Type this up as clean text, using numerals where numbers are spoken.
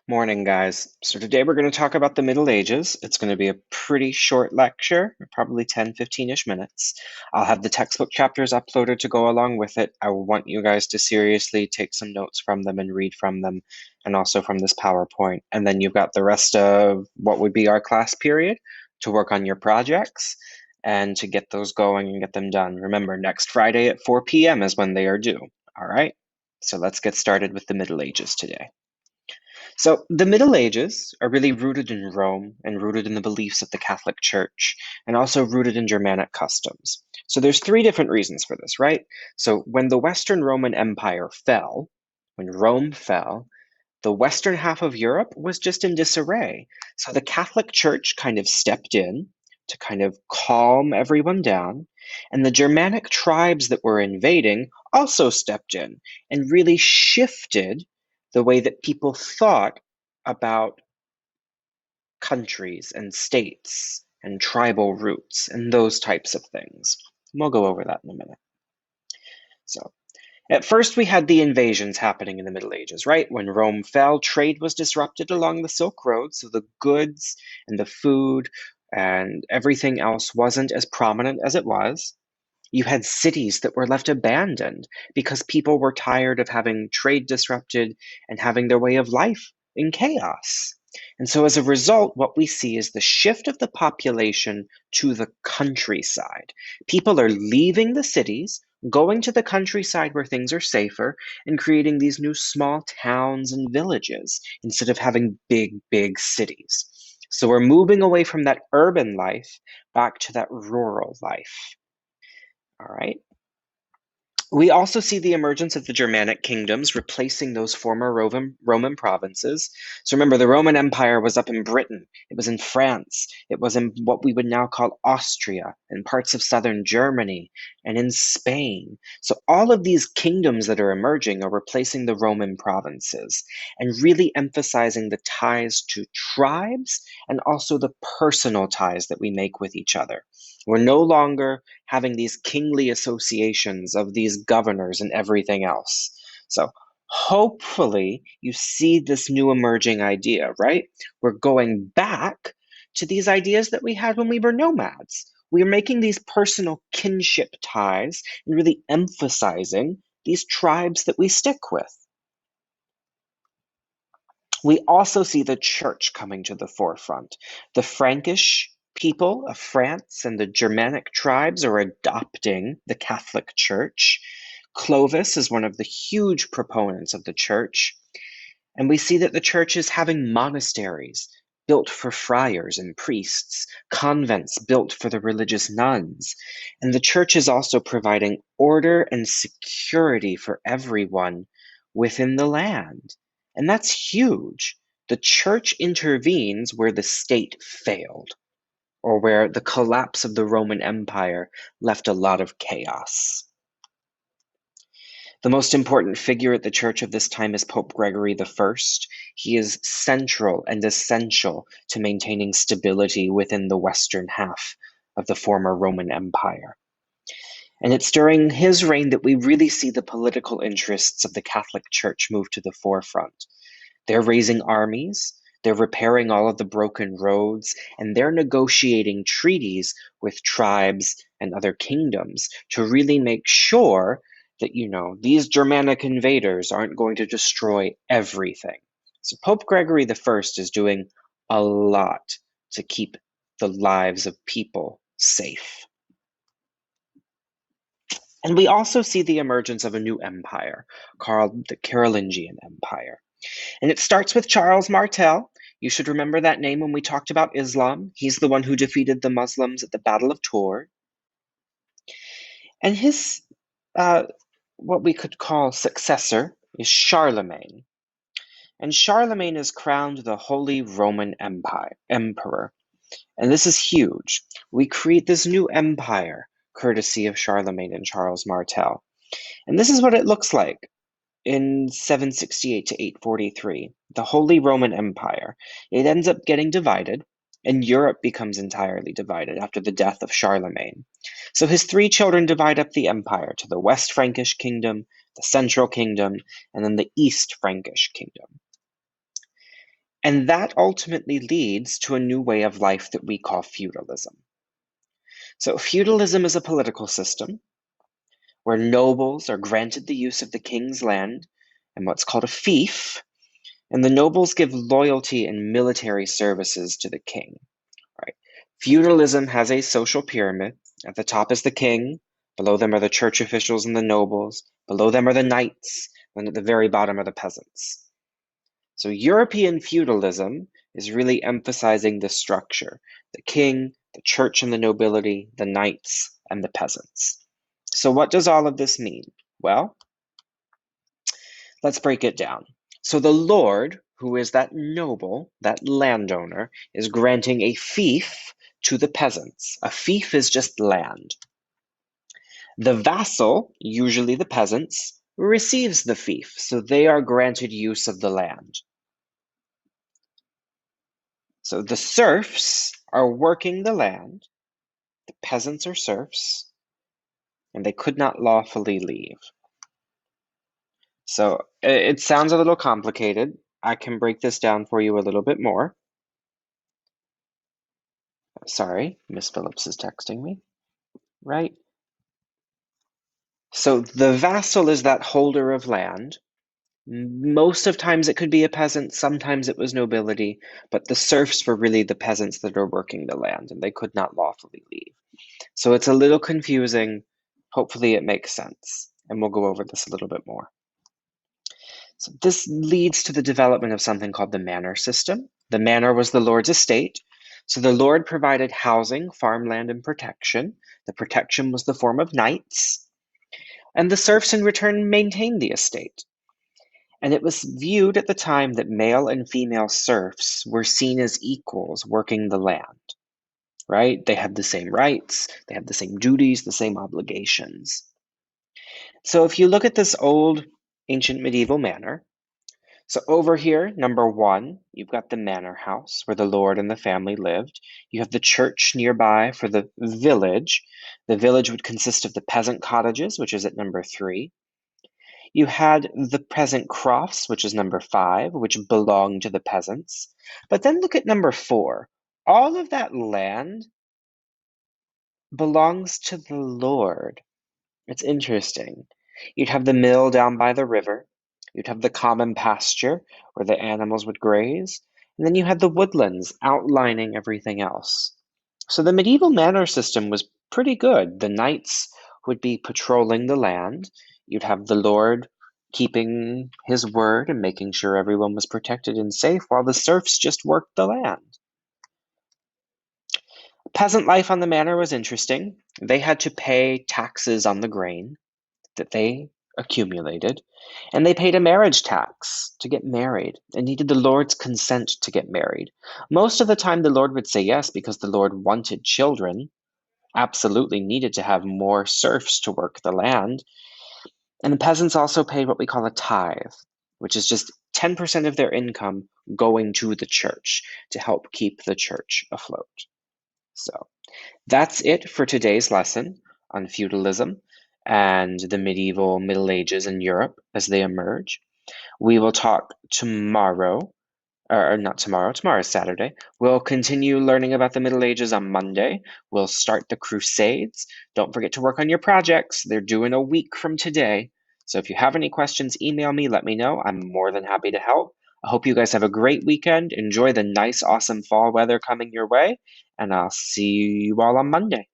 Morning, guys. So today we're going to talk about the Middle Ages. It's going to be a pretty short lecture, probably 10, 15-ish minutes. I'll have the textbook chapters uploaded to go along with it. I want you guys to seriously take some notes from them and read from them, and also from this PowerPoint. And then you've got the rest of what would be our class period to work on your projects and to get those going and get them done. Remember, next Friday at 4 p.m. is when they are due. All right? So let's get started with the Middle Ages today. So the Middle Ages are really rooted in Rome and rooted in the beliefs of the Catholic Church and also rooted in Germanic customs. So there's three different reasons for this, right? So when the Western Roman Empire fell, when Rome fell, the western half of Europe was just in disarray. So the Catholic Church kind of stepped in to kind of calm everyone down, and the Germanic tribes that were invading also stepped in and really shifted the way that people thought about countries and states and tribal roots and those types of things. We'll go over that in a minute. So at first, we had the invasions happening in the Middle Ages, right? When Rome fell, trade was disrupted along the Silk Road, so the goods and the food and everything else wasn't as prominent as it was. You had cities that were left abandoned because people were tired of having trade disrupted and having their way of life in chaos. And so, as a result, what we see is the shift of the population to the countryside. People are leaving the cities, going to the countryside where things are safer, and creating these new small towns and villages instead of having big, big cities. So, we're moving away from that urban life back to that rural life. All right. We also see the emergence of the Germanic kingdoms replacing those former Roman provinces. So remember, the Roman Empire was up in Britain, it was in France, it was in what we would now call Austria, and parts of southern Germany, and in Spain. So all of these kingdoms that are emerging are replacing the Roman provinces and really emphasizing the ties to tribes and also the personal ties that we make with each other. We're no longer having these kingly associations of these governors and everything else. So hopefully you see this new emerging idea, right? We're going back to these ideas that we had when we were nomads. We are making these personal kinship ties and really emphasizing these tribes that we stick with. We also see the church coming to the forefront. The Frankish people of France and the Germanic tribes are adopting the Catholic Church. Clovis is one of the huge proponents of the church. And we see that the church is having monasteries built for friars and priests, convents built for the religious nuns. And the church is also providing order and security for everyone within the land. And that's huge. The church intervenes where the state failed, or where the collapse of the Roman Empire left a lot of chaos. The most important figure at the church of this time is Pope Gregory I. He is central and essential to maintaining stability within the western half of the former Roman Empire. And it's during his reign that we really see the political interests of the Catholic Church move to the forefront. They're raising armies, they're repairing all of the broken roads, and they're negotiating treaties with tribes and other kingdoms to really make sure that, these Germanic invaders aren't going to destroy everything. So Pope Gregory I is doing a lot to keep the lives of people safe. And we also see the emergence of a new empire called the Carolingian Empire. And it starts with Charles Martel. You should remember that name when we talked about Islam. He's the one who defeated the Muslims at the Battle of Tours. And his, what we could call successor, is Charlemagne. And Charlemagne is crowned the Holy Roman Emperor. And this is huge. We create this new empire courtesy of Charlemagne and Charles Martel. And this is what it looks like in 768 to 843, the Holy Roman Empire. It ends up getting divided, and Europe becomes entirely divided after the death of Charlemagne. So his three children divide up the empire to the West Frankish kingdom, the Central kingdom, and then the East Frankish kingdom. And that ultimately leads to a new way of life that we call feudalism. So feudalism is a political system where nobles are granted the use of the king's land and what's called a fief, and the nobles give loyalty and military services to the king. Right? Feudalism has a social pyramid. At the top is the king, below them are the church officials and the nobles, below them are the knights, and at the very bottom are the peasants. So European feudalism is really emphasizing this structure: the king, the church and the nobility, the knights, and the peasants. So what does all of this mean? Well, let's break it down. So the lord, who is that noble, that landowner, is granting a fief to the peasants. A fief is just land. The vassal, usually the peasants, receives the fief, so they are granted use of the land. So the serfs are working the land, the peasants are serfs, and they could not lawfully leave. So it sounds a little complicated. I can break this down for you a little bit more. Sorry, Miss Phillips is texting me, right? So the vassal is that holder of land. Most of times it could be a peasant, sometimes it was nobility, but the serfs were really the peasants that are working the land, and they could not lawfully leave. So it's a little confusing. Hopefully it makes sense, and we'll go over this a little bit more. So this leads to the development of something called the manor system. The manor was the lord's estate. So the lord provided housing, farmland, and protection. The protection was the form of knights. And the serfs in return maintained the estate. And it was viewed at the time that male and female serfs were seen as equals working the land, right? They had the same rights, they had the same duties, the same obligations. So if you look at this old ancient medieval manor, so over here, number one, you've got the manor house where the lord and the family lived. You have the church nearby for the village. The village would consist of the peasant cottages, which is at number three. You had the peasant crofts, which is number five, which belonged to the peasants. But then look at number four. All of that land belongs to the lord. It's interesting. You'd have the mill down by the river. You'd have the common pasture where the animals would graze. And then you had the woodlands outlining everything else. So the medieval manor system was pretty good. The knights would be patrolling the land. You'd have the lord keeping his word and making sure everyone was protected and safe while the serfs just worked the land. Peasant life on the manor was interesting. They had to pay taxes on the grain that they accumulated, and they paid a marriage tax to get married and needed the Lord's consent to get married. Most of the time, the Lord would say yes because the Lord wanted children, absolutely needed to have more serfs to work the land. And the peasants also paid what we call a tithe, which is just 10% of their income going to the church to help keep the church afloat. So that's it for today's lesson on feudalism and the medieval Middle Ages in Europe as they emerge. We will talk tomorrow, or not tomorrow, tomorrow is Saturday. We'll continue learning about the Middle Ages on Monday. We'll start the Crusades. Don't forget to work on your projects. They're due in a week from today. So if you have any questions, email me, let me know. I'm more than happy to help. I hope you guys have a great weekend. Enjoy the nice, awesome fall weather coming your way, and I'll see you all on Monday.